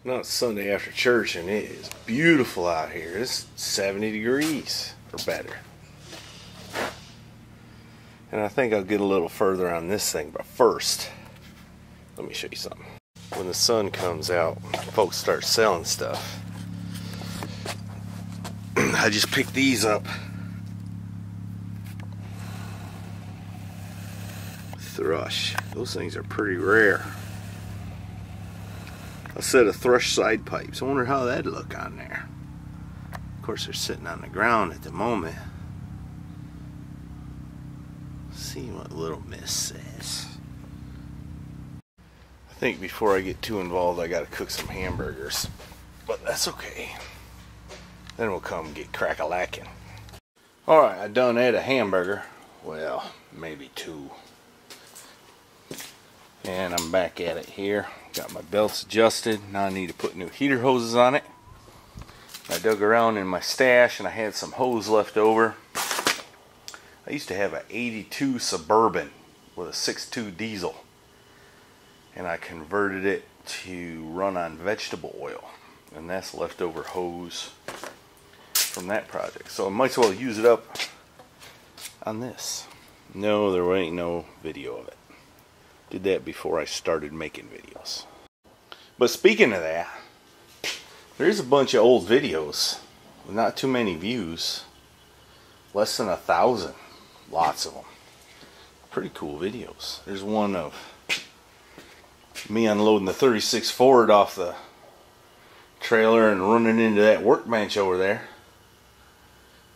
Now it's Sunday after church and it is beautiful out here. It's 70 degrees or better. And I think I'll get a little further on this thing, but first, let me show you something. When the sun comes out, folks start selling stuff. I just picked these up. Thrush. Those things are pretty rare. A set of thrush side pipes. I wonder how that'd look on there. Of course, they're sitting on the ground at the moment. Let's see what Little Miss says. I think before I get too involved, I gotta cook some hamburgers. But that's okay. Then we'll come get crack-a-lackin'. Alright, I done ate a hamburger. Well, maybe two. And I'm back at it here. Got my belts adjusted. Now I need to put new heater hoses on it. I dug around in my stash and I had some hose left over. I used to have an 82 Suburban with a 6.2 diesel. And I converted it to run on vegetable oil. And that's leftover hose from that project. So I might as well use it up on this. No, there ain't no video of it. Did that before I started making videos. But speaking of that, there's a bunch of old videos with not too many views. Less than 1,000. Lots of them. Pretty cool videos. There's one of me unloading the 36 Ford off the trailer and running into that workbench over there.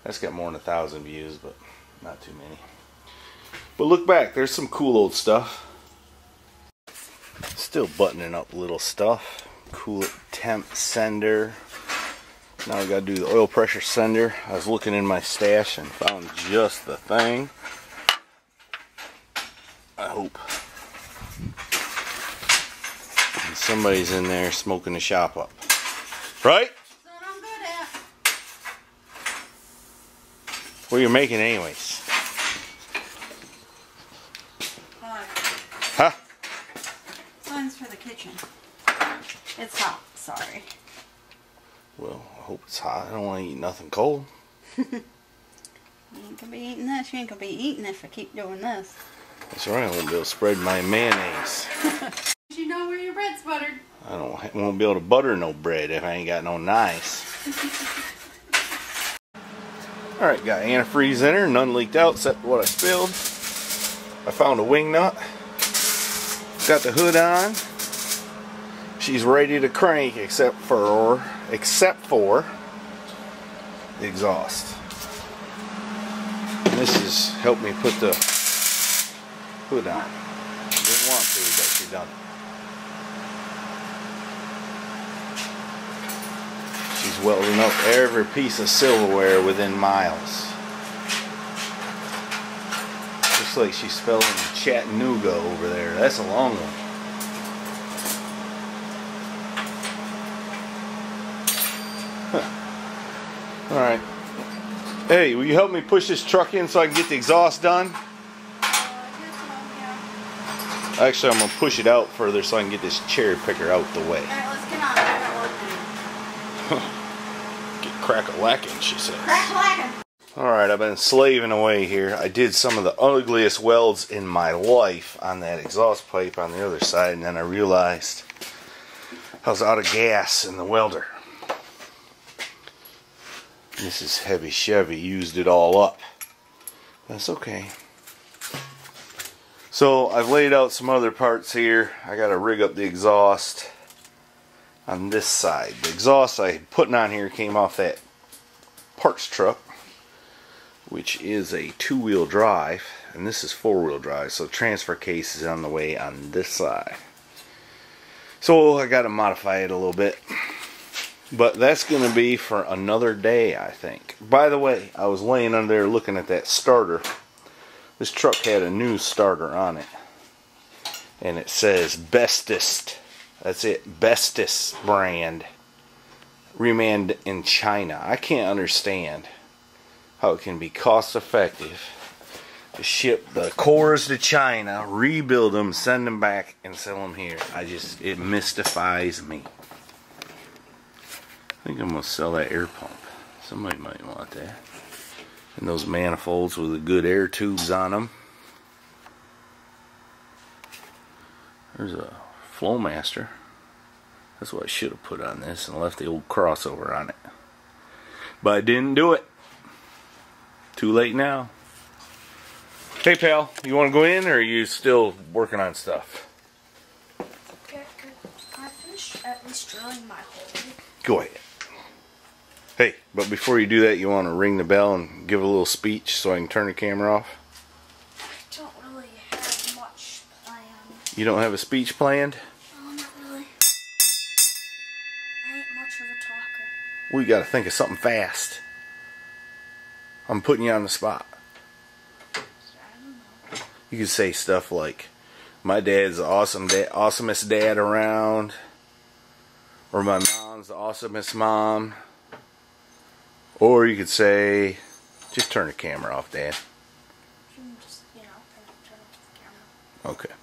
That's got more than 1,000 views, but not too many. But look back, there's some cool old stuff. Still buttoning up little stuff. Coolant temp sender. Now I gotta do the oil pressure sender. I was looking in my stash and found just the thing. I hope. And somebody's in there smoking the shop up. Right? That's what I'm good at. What are you making anyways? Huh? One's for the kitchen. It's hot, sorry. Well, I hope it's hot. I don't want to eat nothing cold. You ain't gonna be eating this. You ain't gonna be eating if I keep doing this. That's right. I won't be able to spread my mayonnaise. You know where your bread's buttered. I won't be able to butter no bread if I ain't got no knives. Alright, got antifreeze in her. None leaked out except what I spilled. I found a wing nut. Got the hood on. She's ready to crank except for the exhaust. And this has helped me put the hood on. Didn't want to, but she done it. She's welding up every piece of silverware within miles. Looks like she's spelling Chattanooga over there. That's a long one. Huh. Alright. Hey, will you help me push this truck in so I can get the exhaust done? Actually, I'm going to push it out further so I can get this cherry picker out the way. Alright, let's get on. I got work to do. Get crack-a-lackin', she says. Crack-a-lackin'. Alright, I've been slaving away here. I did some of the ugliest welds in my life on that exhaust pipe on the other side, and then I realized I was out of gas in the welder. This is heavy Chevy, used it all up. That's okay. So I've laid out some other parts here. I gotta rig up the exhaust on this side. The exhaust I had putting on here came off that parts truck, which is a 2-wheel drive, and this is 4-wheel drive, so transfer case is on the way on this side. So I gotta modify it a little bit, but that's gonna be for another day, I think. By the way, I was laying under there looking at that starter. This truck had a new starter on it, and it says Bestest. That's it, Bestest brand, remade in China. I can't understand how it can be cost effective to ship the cores to China, rebuild them, send them back, and sell them here. It mystifies me. I think I'm going to sell that air pump. Somebody might want that. And those manifolds with the good air tubes on them. There's a Flowmaster. That's what I should have put on this and left the old crossover on it. But I didn't do it. Too late now. Hey pal, you want to go in or are you still working on stuff? Okay, can I finish at least drilling my hole? Go ahead. Hey, but before you do that, you want to ring the bell and give a little speech so I can turn the camera off? I don't really have much planned. You don't have a speech planned? No, not really. I ain't much of a talker. We got to think of something fast. I'm putting you on the spot. I don't know. You could say stuff like, my dad's the awesomest dad around. Or my mom's the awesomest mom. Or you could say, just turn the camera off, Dad. You can just, turn off the camera. Okay.